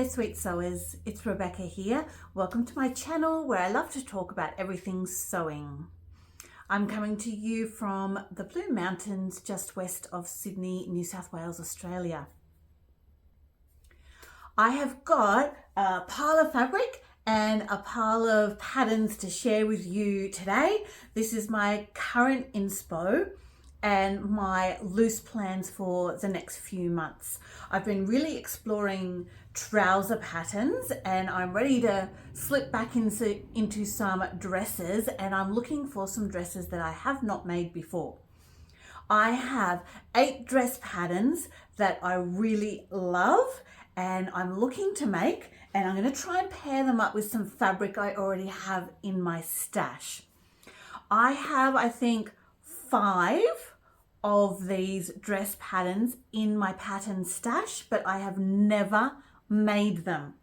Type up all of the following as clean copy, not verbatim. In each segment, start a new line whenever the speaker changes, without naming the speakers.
sweet sewers, it's Rebecca here. Welcome to my channel where I love to talk about everything sewing. I'm coming to you from the Blue Mountains just west of Sydney, New South Wales, Australia. I have got a pile of fabric and a pile of patterns to share with you today. This is my current inspo and my loose plans for the next few months. I've been really exploring trouser patterns and I'm ready to slip back into some dresses, and I'm looking for some dresses that I have not made before. I have 8 dress patterns that I really love and I'm looking to make, and I'm going to try and pair them up with some fabric I already have in my stash. I have, I think, 5 of these dress patterns in my pattern stash, but I have never made them.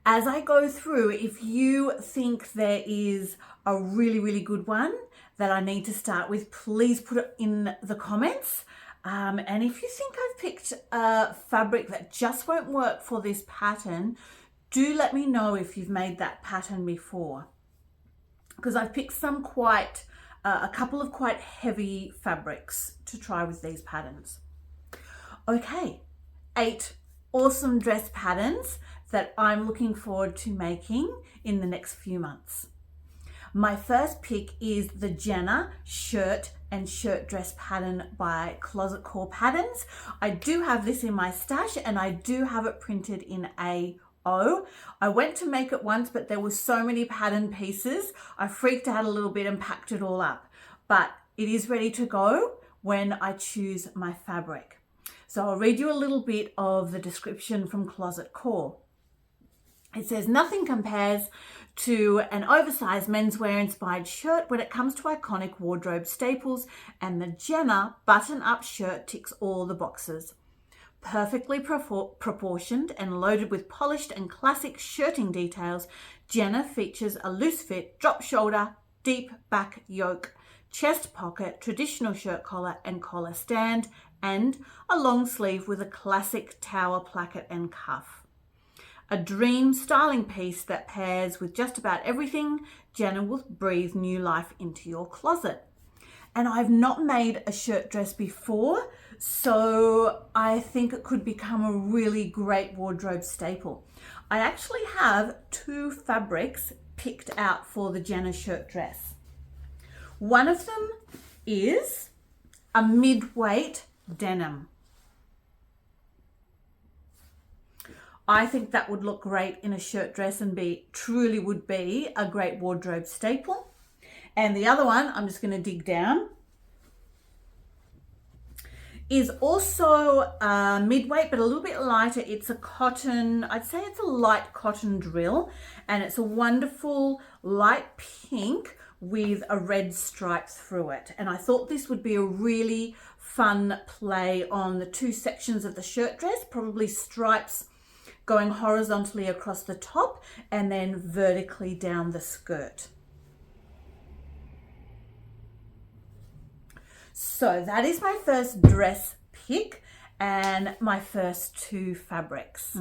As I go through, if you think there is a really good one that I need to start with, please put it in the comments. And if you think I've picked a fabric that just won't work for this pattern, do let me know if you've made that pattern before, because I've picked some a couple of quite heavy fabrics to try with these patterns. Okay, 8 awesome dress patterns that I'm looking forward to making in the next few months. My first pick is the Jenna shirt and shirt dress pattern by Closet Core Patterns. I do have this in my stash and I do have it printed in A0. I went to make it once, but there were so many pattern pieces, I freaked out a little bit and packed it all up. But it is ready to go when I choose my fabric. So I'll read you a little bit of the description from Closet Core. It says, nothing compares to an oversized menswear inspired shirt when it comes to iconic wardrobe staples, and the Jenna button-up shirt ticks all the boxes. Perfectly proportioned and loaded with polished and classic shirting details, Jenna features a loose fit, drop shoulder, deep back yoke, chest pocket, traditional shirt collar and collar stand, and a long sleeve with a classic tower placket and cuff. A dream styling piece that pairs with just about everything. Jenna will breathe new life into your closet. And I've not made a shirt dress before, so I think it could become a really great wardrobe staple. I actually have 2 fabrics picked out for the Jenna shirt dress. One of them is a mid-weight denim. I think that would look great in a shirt dress and truly would be a great wardrobe staple. And the other one, I'm just going to dig down, is also mid-weight, but a little bit lighter. It's a cotton, I'd say it's a light cotton drill, and it's a wonderful light pink with a red stripe through it. And I thought this would be a really fun play on the 2 sections of the shirt dress, probably stripes going horizontally across the top and then vertically down the skirt. So that is my first dress pick and my first 2 fabrics.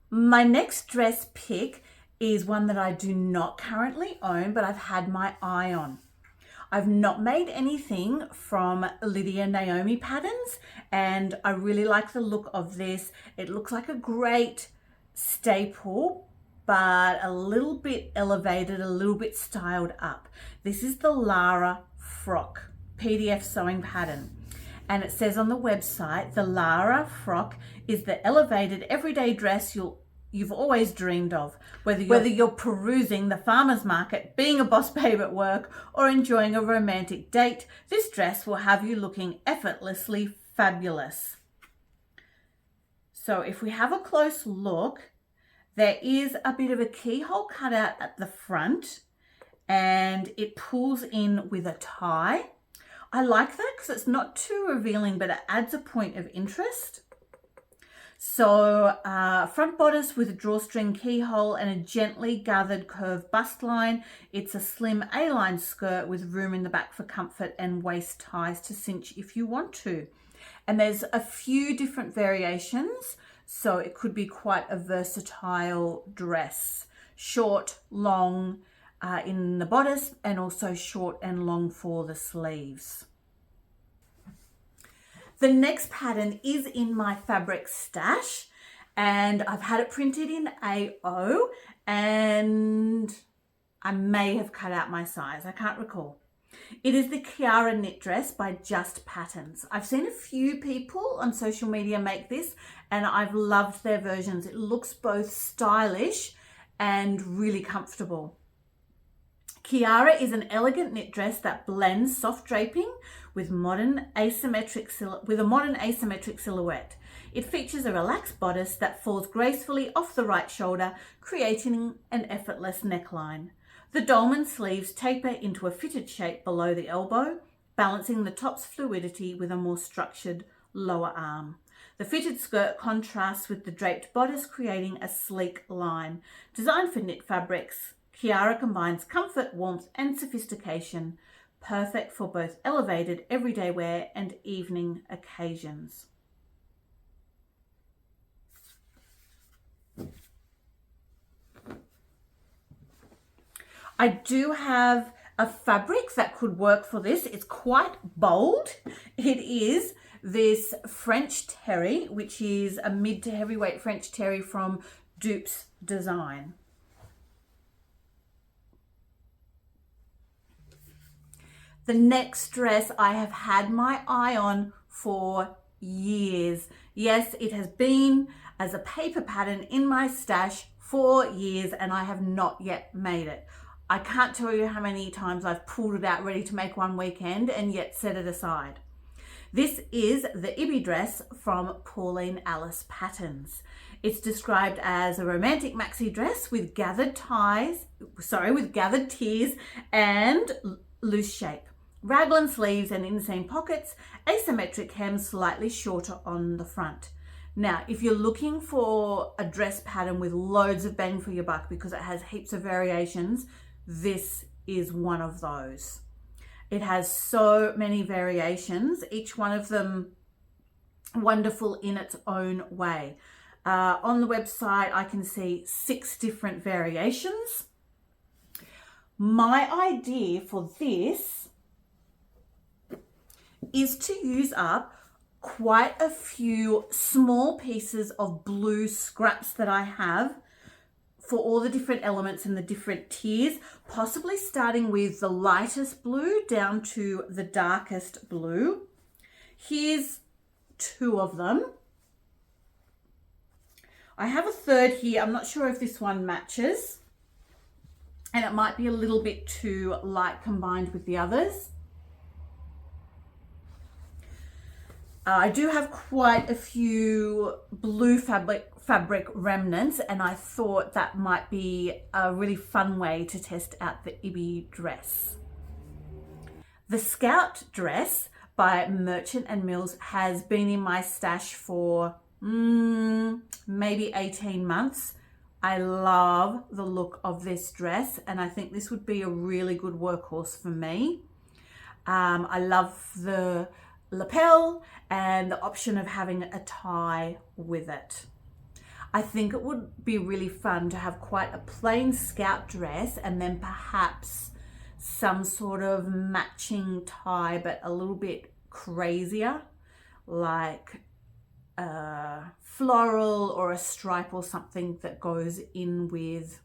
My next dress pick is one that I do not currently own, but I've had my eye on. I've not made anything from Lydia Naomi patterns, and I really like the look of this. It looks like a great staple, but a little bit elevated, a little bit styled up. This is the Lara Frock PDF sewing pattern. And it says on the website, the Lara Frock is the elevated everyday dress you've always dreamed of. Whether you're perusing the farmer's market, being a boss babe at work, or enjoying a romantic date, this dress will have you looking effortlessly fabulous. So if we have a close look, there is a bit of a keyhole cut out at the front and it pulls in with a tie. I like that because it's not too revealing, but it adds a point of interest. So front bodice with a drawstring keyhole and a gently gathered curved bust line. It's a slim A-line skirt with room in the back for comfort and waist ties to cinch if you want to. And there's a few different variations. So it could be quite a versatile dress. Short, long in the bodice, and also short and long for the sleeves. The next pattern is in my fabric stash, and I've had it printed in AO, and I may have cut out my size. I can't recall. It is the Kiara knit dress by Just Patterns. I've seen a few people on social media make this, and I've loved their versions. It looks both stylish and really comfortable. Kiara is an elegant knit dress that blends soft draping with a modern asymmetric silhouette. It features a relaxed bodice that falls gracefully off the right shoulder, creating an effortless neckline. The dolman sleeves taper into a fitted shape below the elbow, balancing the top's fluidity with a more structured lower arm. The fitted skirt contrasts with the draped bodice, creating a sleek line. Designed for knit fabrics, Kiara combines comfort, warmth, and sophistication, perfect for both elevated everyday wear and evening occasions. I do have a fabric that could work for this. It's quite bold. It is this French terry, which is a mid to heavyweight French terry from Dupes Design. The next dress I have had my eye on for years. Yes, it has been as a paper pattern in my stash for years, and I have not yet made it. I can't tell you how many times I've pulled it out ready to make one weekend and yet set it aside. This is the Ebby dress from Pauline Alice Patterns. It's described as a romantic maxi dress with gathered tears and loose shape. Raglan sleeves and inseam pockets, asymmetric hem slightly shorter on the front. Now, if you're looking for a dress pattern with loads of bang for your buck because it has heaps of variations, this is one of those. It has so many variations, each one of them wonderful in its own way. On the website, I can see 6 different variations. My idea for this is to use up quite a few small pieces of blue scraps that I have for all the different elements and the different tiers, possibly starting with the lightest blue down to the darkest blue. Here's 2 of them. I have a third here. I'm not sure if this one matches, and it might be a little bit too light combined with the others. I do have quite a few blue fabric remnants, and I thought that might be a really fun way to test out the Ebby dress. The Scout dress by Merchant and Mills has been in my stash for maybe 18 months. I love the look of this dress, and I think this would be a really good workhorse for me. I love the lapel and the option of having a tie with it. I think it would be really fun to have quite a plain Scout dress and then perhaps some sort of matching tie, but a little bit crazier, like a floral or a stripe or something that goes in with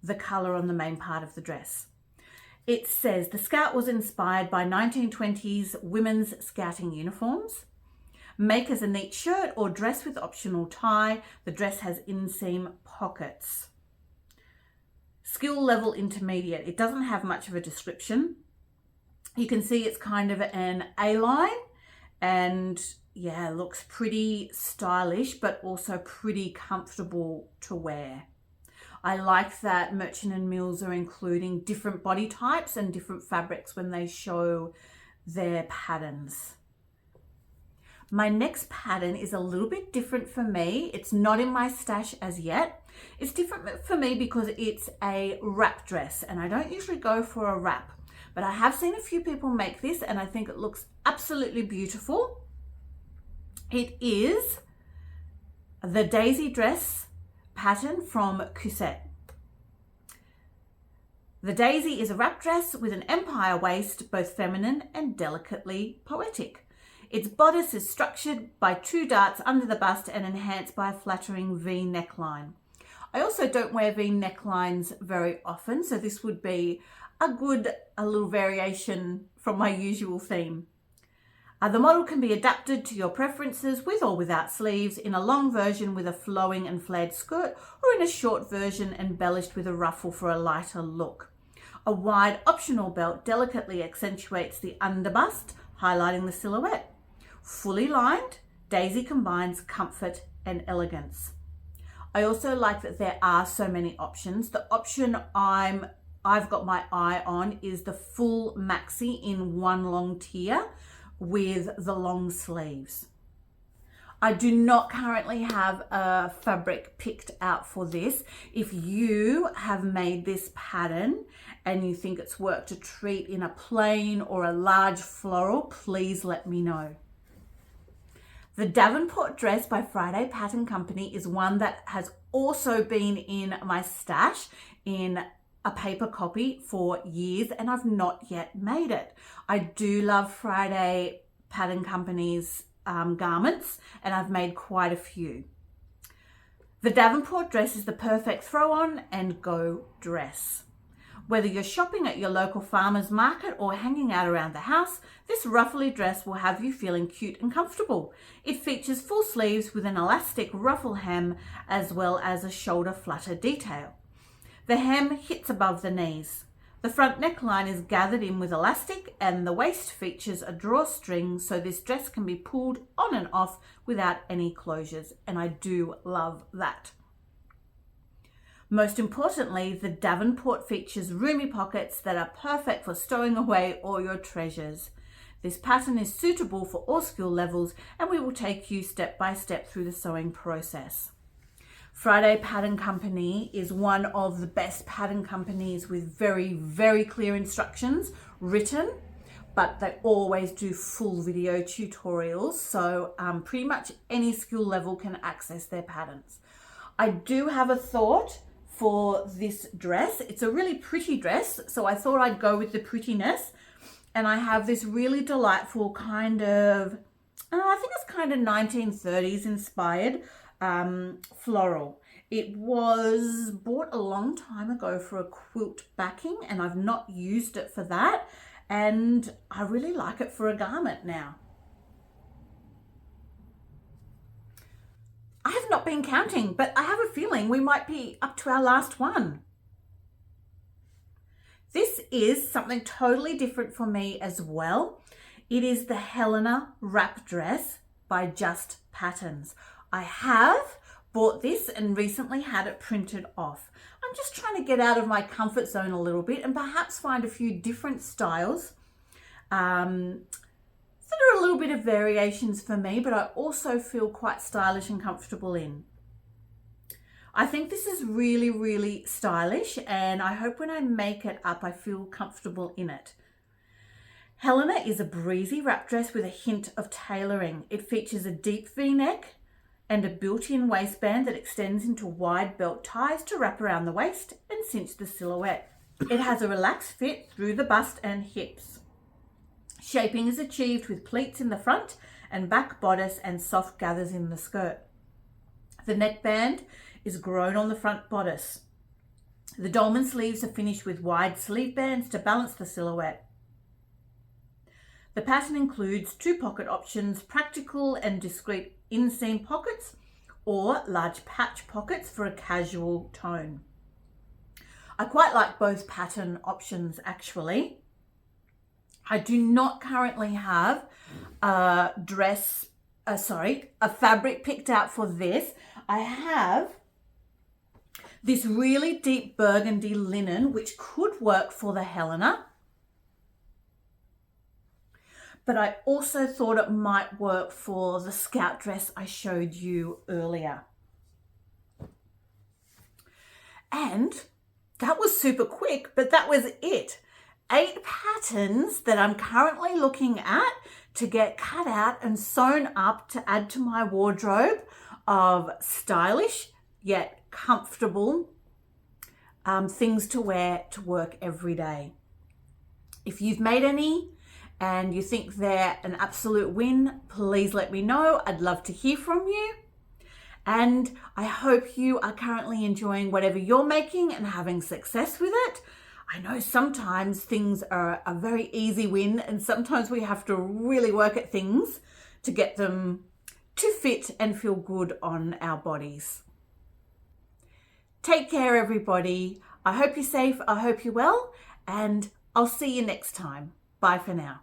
the color on the main part of the dress. It says the Scout was inspired by 1920s women's scouting uniforms. Make as a neat shirt or dress with optional tie. The dress has inseam pockets. Skill level intermediate. It doesn't have much of a description. You can see it's kind of an A-line, and yeah, looks pretty stylish, but also pretty comfortable to wear. I like that Merchant and Mills are including different body types and different fabrics when they show their patterns. My next pattern is a little bit different for me. It's not in my stash as yet. It's different for me because it's a wrap dress, and I don't usually go for a wrap, but I have seen a few people make this and I think it looks absolutely beautiful. It is the daisy dress pattern from Cousette. The daisy is a wrap dress with an empire waist, both feminine and delicately poetic. Its bodice is structured by 2 darts under the bust and enhanced by a flattering V neckline. I also don't wear V necklines very often, so this would be a little variation from my usual theme. The model can be adapted to your preferences with or without sleeves, in a long version with a flowing and flared skirt, or in a short version embellished with a ruffle for a lighter look. A wide optional belt delicately accentuates the underbust, highlighting the silhouette. Fully lined, daisy combines comfort and elegance. I also like that there are so many options. The option I've got my eye on is the full maxi in one long tier with the long sleeves. I do not currently have a fabric picked out for this. If you have made this pattern and you think it's worked a treat in a plain or a large floral, please let me know. The Davenport dress by Friday Pattern Company is one that has also been in my stash in a paper copy for years, and I've not yet made it. I do love Friday Pattern Company's garments, and I've made quite a few. The Davenport dress is the perfect throw on and go dress. Whether you're shopping at your local farmer's market or hanging out around the house, this ruffly dress will have you feeling cute and comfortable. It features full sleeves with an elastic ruffle hem as well as a shoulder flutter detail. The hem hits above the knees. The front neckline is gathered in with elastic, and the waist features a drawstring, so this dress can be pulled on and off without any closures, and I do love that. Most importantly, the Davenport features roomy pockets that are perfect for stowing away all your treasures. This pattern is suitable for all skill levels, and we will take you step by step through the sewing process. Friday Pattern Company is one of the best pattern companies with very, very clear instructions written, but they always do full video tutorials, so pretty much any skill level can access their patterns. I do have a thought for this dress. It's a really pretty dress, so I thought I'd go with the prettiness, and I have this really delightful kind of, I think it's kind of 1930s inspired floral. It was bought a long time ago for a quilt backing, and I've not used it for that, and I really like it for a garment now. I have not been counting, but I have a feeling we might be up to our last one. This is something totally different for me as well. It is the Helena wrap dress by Just Patterns. I have bought this and recently had it printed off. I'm just trying to get out of my comfort zone a little bit and perhaps find a few different styles that are a little bit of variations for me, but I also feel quite stylish and comfortable in. I think this is really, really stylish, and I hope when I make it up, I feel comfortable in it. Helena is a breezy wrap dress with a hint of tailoring. It features a deep V-neck and a built-in waistband that extends into wide belt ties to wrap around the waist and cinch the silhouette. It has a relaxed fit through the bust and hips. Shaping is achieved with pleats in the front and back bodice and soft gathers in the skirt. The neckband is grown on the front bodice. The dolman sleeves are finished with wide sleeve bands to balance the silhouette. The pattern includes 2 pocket options, practical and discreet inseam pockets or large patch pockets for a casual tone. I quite like both pattern options actually. I do not currently have a fabric picked out for this. I have this really deep burgundy linen, which could work for the Helena. But I also thought it might work for the scout dress I showed you earlier. And that was super quick, but that was it. 8 patterns that I'm currently looking at to get cut out and sewn up to add to my wardrobe of stylish yet comfortable things to wear to work every day. If you've made any and you think they're an absolute win, please let me know. I'd love to hear from you. And I hope you are currently enjoying whatever you're making and having success with it. I know sometimes things are a very easy win, and sometimes we have to really work at things to get them to fit and feel good on our bodies. Take care, everybody. I hope you're safe. I hope you're well, and I'll see you next time. Bye for now.